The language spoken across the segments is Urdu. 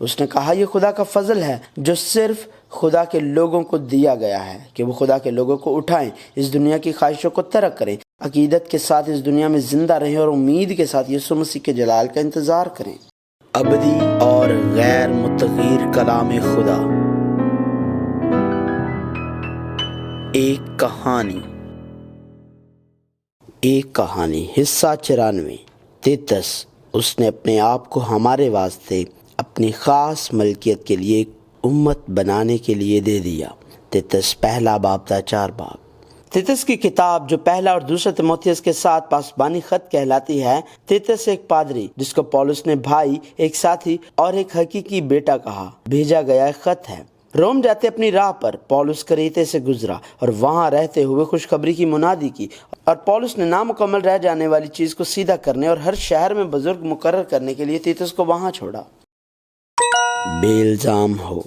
اس نے کہا یہ خدا کا فضل ہے جو صرف خدا کے لوگوں کو دیا گیا ہے کہ وہ خدا کے لوگوں کو اٹھائیں، اس دنیا کی خواہشوں کو ترک کریں، عقیدت کے ساتھ اس دنیا میں زندہ رہیں اور امید کے ساتھ یسوع مسیح کے جلال کا انتظار کریں۔ ابدی اور غیر متغیر کلام خدا۔ ایک کہانی حصہ 94۔ تیتس، اس نے اپنے آپ کو ہمارے واسطے اپنی خاص ملکیت کے لیے ایک امت بنانے کے لیے دے دیا۔ تیتس پہلا باب تا 4 باب۔ تیتس کی کتاب جو پہلا اور دوسرا تیموتھیوس کے ساتھ پاسبانی خط کہلاتی ہے۔ تیتس ایک پادری جس کو پولس نے بھائی، ایک ساتھی اور ایک حقیقی بیٹا کہا، بھیجا گیا خط ہے۔ روم جاتے اپنی راہ پر پولس کریتے سے گزرا اور وہاں رہتے ہوئے خوشخبری کی منادی کی، اور پولس نے نامکمل رہ جانے والی چیز کو سیدھا کرنے اور ہر شہر میں بزرگ مقرر کرنے کے لیے تیتس کو وہاں چھوڑا۔ بے الزام ہو۔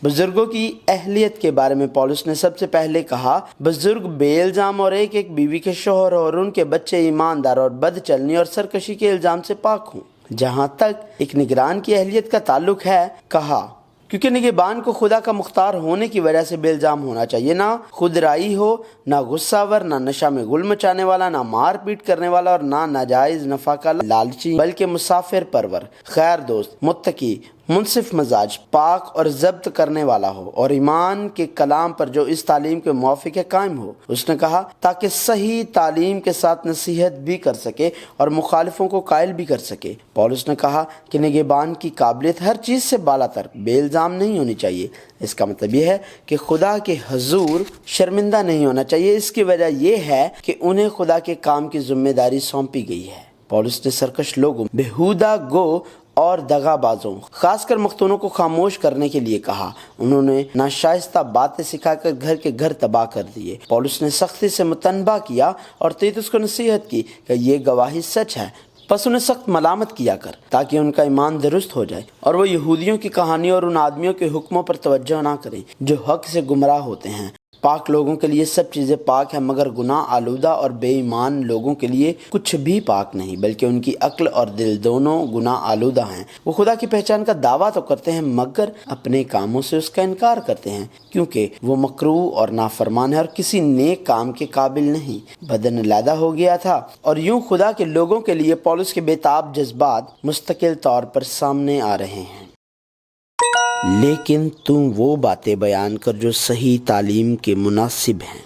بزرگوں کی اہلیت کے بارے میں پولس نے سب سے پہلے کہا، بزرگ بے الزام اور ایک ایک بیوی کے شوہر اور ان کے بچے ایماندار اور بد چلنی اور سرکشی کے الزام سے پاک ہوں۔ جہاں تک ایک نگران کی اہلیت کا تعلق ہے، کہا کیونکہ نگہبان کو خدا کا مختار ہونے کی وجہ سے بے الزام ہونا چاہیے، نہ خود رائی ہو، نہ غصہ ور، نہ نشہ میں غل مچانے والا، نہ مار پیٹ کرنے والا اور نہ ناجائز نفع کا لالچی، بلکہ مسافر پرور، خیر دوست، متقی، منصف مزاج، پاک اور ضبط کرنے والا ہو، اور ایمان کے کلام پر جو اس تعلیم کے موافق قائم ہو۔ اس نے کہا تاکہ صحیح تعلیم کے ساتھ نصیحت بھی کر سکے اور مخالفوں کو قائل بھی کر سکے۔ پولس نے کہا کہ نگہبان کی قابلیت ہر چیز سے بالا تر، بے الزام نہیں ہونی چاہیے۔ اس کا مطلب یہ ہے کہ خدا کے حضور شرمندہ نہیں ہونا چاہیے۔ اس کی وجہ یہ ہے کہ انہیں خدا کے کام کی ذمہ داری سونپی گئی ہے۔ پولس نے سرکش لوگوں، بےہودہ گو اور دغا بازوں، خاص کر مختونوں کو خاموش کرنے کے لیے کہا۔ انہوں نے ناشائستہ باتیں سکھا کر گھر کے گھر تباہ کر دیے۔ پولس نے سختی سے متنبہ کیا اور تیتس کو نصیحت کی کہ یہ گواہی سچ ہے، پس انہیں سخت ملامت کیا کر تاکہ ان کا ایمان درست ہو جائے اور وہ یہودیوں کی کہانی اور ان آدمیوں کے حکموں پر توجہ نہ کریں جو حق سے گمراہ ہوتے ہیں۔ پاک لوگوں کے لیے سب چیزیں پاک ہیں، مگر گناہ آلودہ اور بے ایمان لوگوں کے لیے کچھ بھی پاک نہیں، بلکہ ان کی عقل اور دل دونوں گناہ آلودہ ہیں۔ وہ خدا کی پہچان کا دعویٰ تو کرتے ہیں مگر اپنے کاموں سے اس کا انکار کرتے ہیں، کیونکہ وہ مکروہ اور نافرمان ہے اور کسی نیک کام کے قابل نہیں، بدن علیحدہ ہو گیا تھا۔ اور یوں خدا کے لوگوں کے لیے پولس کے بےتاب جذبات مستقل طور پر سامنے آ رہے ہیں۔ لیکن تم وہ باتیں بیان کر جو صحیح تعلیم کے مناسب ہیں۔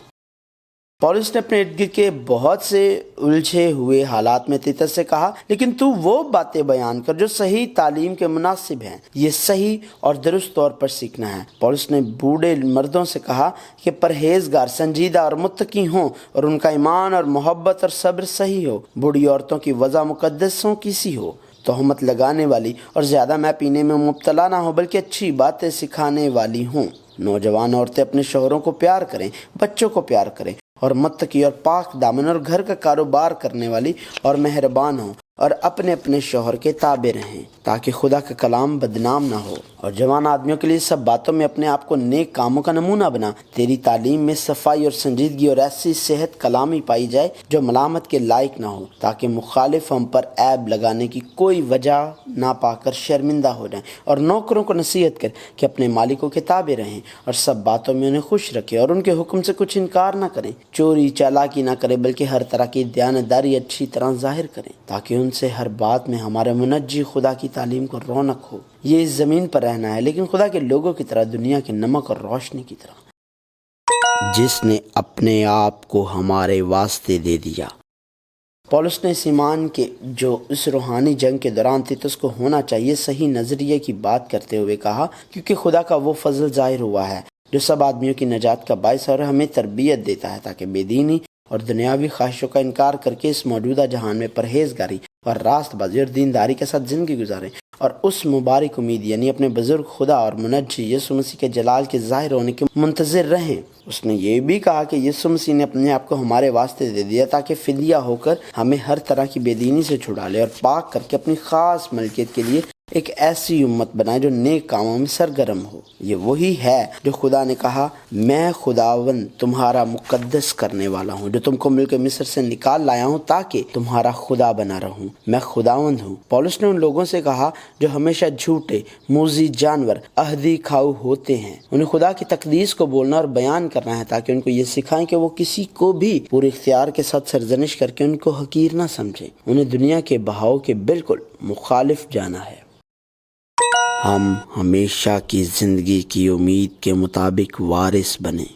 پولس نے اپنے ارد گرد کے بہت سے الجھے ہوئے حالات میں تیتس سے کہا، لیکن تو وہ باتیں بیان کر جو صحیح تعلیم کے مناسب ہیں۔ یہ صحیح اور درست طور پر سیکھنا ہے۔ پولس نے بوڑھے مردوں سے کہا کہ پرہیزگار، سنجیدہ اور متقی ہوں اور ان کا ایمان اور محبت اور صبر صحیح ہو۔ بوڑھی عورتوں کی وضع مقدسوں کی سی ہو، تہمت لگانے والی اور زیادہ مے پینے میں مبتلا نہ ہو، بلکہ اچھی باتیں سکھانے والی ہوں۔ نوجوان عورتیں اپنے شوہروں کو پیار کریں، بچوں کو پیار کریں اور متقی اور پاک دامن اور گھر کا کاروبار کرنے والی اور مہربان ہوں اور اپنے اپنے شوہر کے تابع رہیں تاکہ خدا کا کلام بدنام نہ ہو۔ اور جوان آدمیوں کے لیے سب باتوں میں اپنے آپ کو نیک کاموں کا نمونہ بنا۔ تیری تعلیم میں صفائی اور سنجیدگی اور ایسی صحت کلامی پائی جائے جو ملامت کے لائق نہ ہو، تاکہ مخالف ہم پر عیب لگانے کی کوئی وجہ نہ پا کر شرمندہ ہو جائیں۔ اور نوکروں کو نصیحت کر کہ اپنے مالکوں کے تابع رہیں اور سب باتوں میں انہیں خوش رکھیں اور ان کے حکم سے کچھ انکار نہ کریں۔ چوری چالاکی نہ کریں، بلکہ ہر طرح کی دیانتداری اچھی طرح ظاہر کریں، تاکہ ان سے ہر بات میں ہمارے منجی خدا کی تعلیم کو رونق ہو۔ یہ اس زمین پر رہنا ہے، لیکن خدا کے لوگوں کی طرح، دنیا کے نمک اور روشنی کی طرح، جس نے اپنے آپ کو ہمارے واسطے دے دیا۔ پولس نے اس ایمان کے جو اس روحانی جنگ کے دوران تیتس کو ہونا چاہیے صحیح نظریے کی بات کرتے ہوئے کہا، کیونکہ خدا کا وہ فضل ظاہر ہوا ہے جو سب آدمیوں کی نجات کا باعث ہے اور ہمیں تربیت دیتا ہے تاکہ بے دینی اور دنیاوی خواہشوں کا انکار کر کے اس موجودہ جہان میں پرہیزگاری اور راست بازی اور دینداری کے ساتھ زندگی گزاریں اور اس مبارک امید یعنی اپنے بزرگ خدا اور منجی یسوع مسیح کے جلال کے ظاہر ہونے کے منتظر رہیں۔ اس نے یہ بھی کہا کہ یسوع مسیح نے اپنے آپ کو ہمارے واسطے دے دیا تاکہ فدیہ ہو کر ہمیں ہر طرح کی بے دینی سے چھڑا لے اور پاک کر کے اپنی خاص ملکیت کے لیے ایک ایسی امت بنائے جو نیک کاموں میں سرگرم ہو۔ یہ وہی ہے جو خدا نے کہا، میں خداوند تمہارا مقدس کرنے والا ہوں، جو تم کو ملک مصر سے نکال لایا ہوں تاکہ تمہارا خدا بنا رہوں۔ میں خداوند ہوں۔ پولس نے ان لوگوں سے کہا جو ہمیشہ جھوٹے موذی جانور عہدی کھاؤ ہوتے ہیں، انہیں خدا کی تقدیس کو بولنا اور بیان کرنا ہے تاکہ ان کو یہ سکھائیں کہ وہ کسی کو بھی پورے اختیار کے ساتھ سرزنش کر کے ان کو حقیر نہ سمجھیں۔ انہیں دنیا کے بہاؤ کے بالکل مخالف جانا ہے۔ ہم ہمیشہ کی زندگی کی امید کے مطابق وارث بنیں۔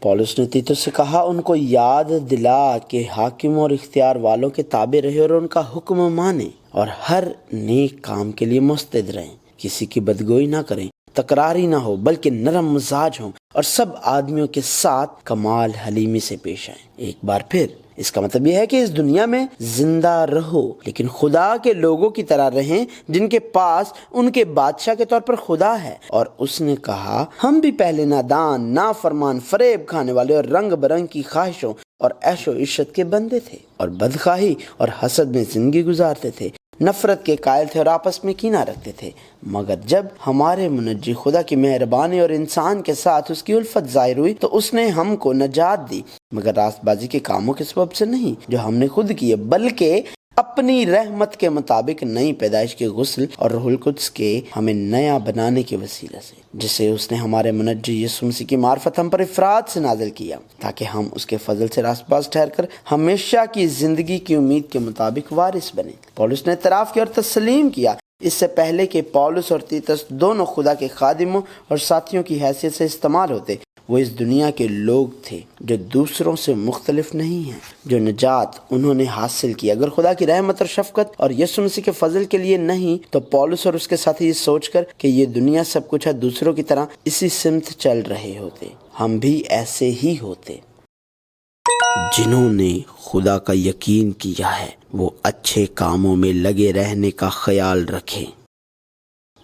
پولس نے تیتس سے کہا ان کو یاد دلا کہ حاکموں اور اختیار والوں کے تابع رہے اور ان کا حکم مانے اور ہر نیک کام کے لیے مستعد رہیں، کسی کی بدگوئی نہ کریں، تکراری نہ ہو بلکہ نرم مزاج ہوں اور سب آدمیوں کے ساتھ کمال حلیمی سے پیش آئیں۔ ایک بار پھر اس کا مطلب یہ ہے کہ اس دنیا میں زندہ رہو لیکن خدا کے لوگوں کی طرح رہیں جن کے پاس ان کے بادشاہ کے طور پر خدا ہے۔ اور اس نے کہا ہم بھی پہلے نادان، نافرمان، فریب کھانے والے اور رنگ برنگ کی خواہشوں اور عیش و عشرت کے بندے تھے اور بدخواہی اور حسد میں زندگی گزارتے تھے، نفرت کے قائل تھے اور آپس میں کینہ رکھتے تھے۔ مگر جب ہمارے منجی خدا کی مہربانی اور انسان کے ساتھ اس کی الفت ظاہر ہوئی تو اس نے ہم کو نجات دی، مگر راست بازی کے کاموں کے سبب سے نہیں جو ہم نے خود کیے، بلکہ اپنی رحمت کے مطابق نئی پیدائش کے غسل اور روح القدس کے ہمیں نیا بنانے کے وسیلہ سے، جسے اس نے ہمارے منجی یسوع مسیح کی معرفت ہم پر افراد سے نازل کیا تاکہ ہم اس کے فضل سے راست باز ٹھہر کر ہمیشہ کی زندگی کی امید کے مطابق وارث بنے۔ پولس نے اعتراف کیا اور تسلیم کیا اس سے پہلے کہ پولس اور تیتس دونوں خدا کے خادموں اور ساتھیوں کی حیثیت سے استعمال ہوتے، وہ اس دنیا کے لوگ تھے جو دوسروں سے مختلف نہیں ہیں، جو نجات انہوں نے حاصل کی اگر خدا کی رحمت اور شفقت اور یسوع مسیح کے فضل کے لیے نہیں تو پولس اور اس کے ساتھی یہ سوچ کر کہ یہ دنیا سب کچھ ہے دوسروں کی طرح اسی سمت چل رہے ہوتے۔ ہم بھی ایسے ہی ہوتے۔ جنہوں نے خدا کا یقین کیا ہے وہ اچھے کاموں میں لگے رہنے کا خیال رکھیں۔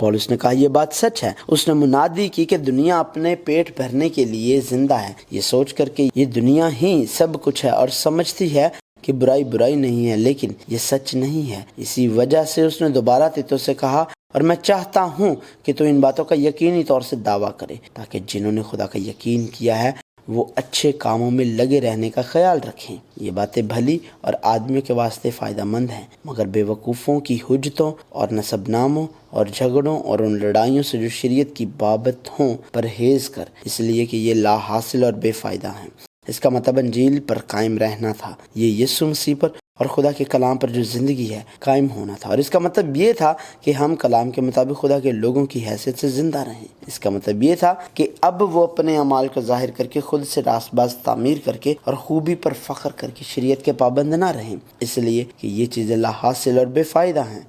پولس نے کہا یہ بات سچ ہے۔ اس نے منادی کی کہ دنیا اپنے پیٹ بھرنے کے لیے زندہ ہے، یہ سوچ کر کہ یہ دنیا ہی سب کچھ ہے اور سمجھتی ہے کہ برائی برائی نہیں ہے، لیکن یہ سچ نہیں ہے۔ اسی وجہ سے اس نے دوبارہ تیتس سے کہا اور میں چاہتا ہوں کہ تو ان باتوں کا یقینی طور سے دعویٰ کرے تاکہ جنہوں نے خدا کا یقین کیا ہے وہ اچھے کاموں میں لگے رہنے کا خیال رکھیں۔ یہ باتیں بھلی اور آدمیوں کے واسطے فائدہ مند ہیں، مگر بے وقوفوں کی حجتوں اور نسب ناموں اور جھگڑوں اور ان لڑائیوں سے جو شریعت کی بابت ہوں پرہیز کر، اس لیے کہ یہ لا حاصل اور بے فائدہ ہیں۔ اس کا مطلب انجیل پر قائم رہنا تھا، یہ یسوع مسیح پر اور خدا کے کلام پر جو زندگی ہے قائم ہونا تھا، اور اس کا مطلب یہ تھا کہ ہم کلام کے مطابق خدا کے لوگوں کی حیثیت سے زندہ رہیں۔ اس کا مطلب یہ تھا کہ اب وہ اپنے اعمال کو ظاہر کر کے خود سے راست باز تعمیر کر کے اور خوبی پر فخر کر کے شریعت کے پابند نہ رہیں، اس لیے کہ یہ چیزیں لا حاصل اور بے فائدہ ہیں۔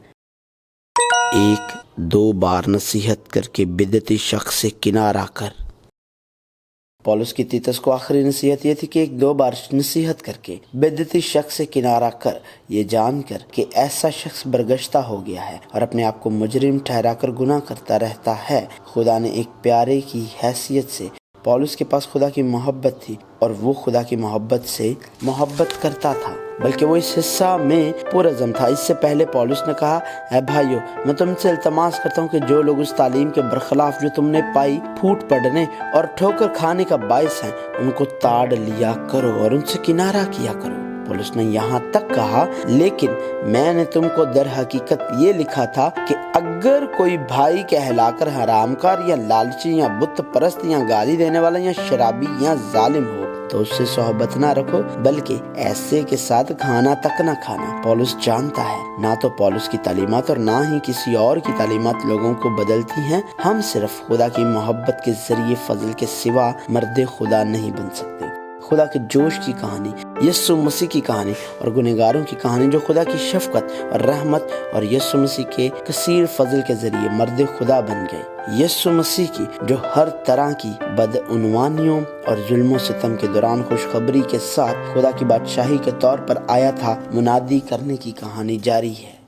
ایک دو بار نصیحت کر کے بدعتی شخص سے کنارہ کر۔ پولس کی تیتس کو آخری نصیحت یہ تھی کہ ایک دو بار نصیحت کر کے بدعتی شخص سے کنارہ کر، یہ جان کر کہ ایسا شخص برگشتہ ہو گیا ہے اور اپنے آپ کو مجرم ٹھہرا کر گناہ کرتا رہتا ہے۔ خدا نے ایک پیارے کی حیثیت سے پولس کے پاس خدا کی محبت تھی اور وہ خدا کی محبت سے محبت کرتا تھا، بلکہ وہ اس حصہ میں پرعزم تھا۔ اس سے پہلے پولس نے کہا اے بھائیو، میں تم سے التماس کرتا ہوں کہ جو لوگ اس تعلیم کے برخلاف جو تم نے پائی پھوٹ پڑنے اور ٹھوکر کھانے کا باعث ہیں ان کو تاڑ لیا کرو اور ان سے کنارہ کیا کرو۔ پولس نے یہاں تک کہا لیکن میں نے تم کو در حقیقت یہ لکھا تھا کہ اگر کوئی بھائی کہلا کر حرام کار یا لالچی یا بت پرست یا گالی دینے والا یا شرابی یا ظالم ہو تو اس سے صحبت نہ رکھو، بلکہ ایسے کے ساتھ کھانا تک نہ کھانا۔ پولس جانتا ہے نہ تو پولس کی تعلیمات اور نہ ہی کسی اور کی تعلیمات لوگوں کو بدلتی ہیں، ہم صرف خدا کی محبت کے ذریعے فضل کے سوا مرد خدا نہیں بن سکتے۔ خدا کے جوش کی کہانی، یسوع مسیح کی کہانی اور گنہگاروں کی کہانی جو خدا کی شفقت اور رحمت اور یسوع مسیح کے کثیر فضل کے ذریعے مرد خدا بن گئے۔ یسوع مسیح کی جو ہر طرح کی بدعنوانیوں اور ظلم و ستم کے دوران خوشخبری کے ساتھ خدا کی بادشاہی کے طور پر آیا تھا، منادی کرنے کی کہانی جاری ہے۔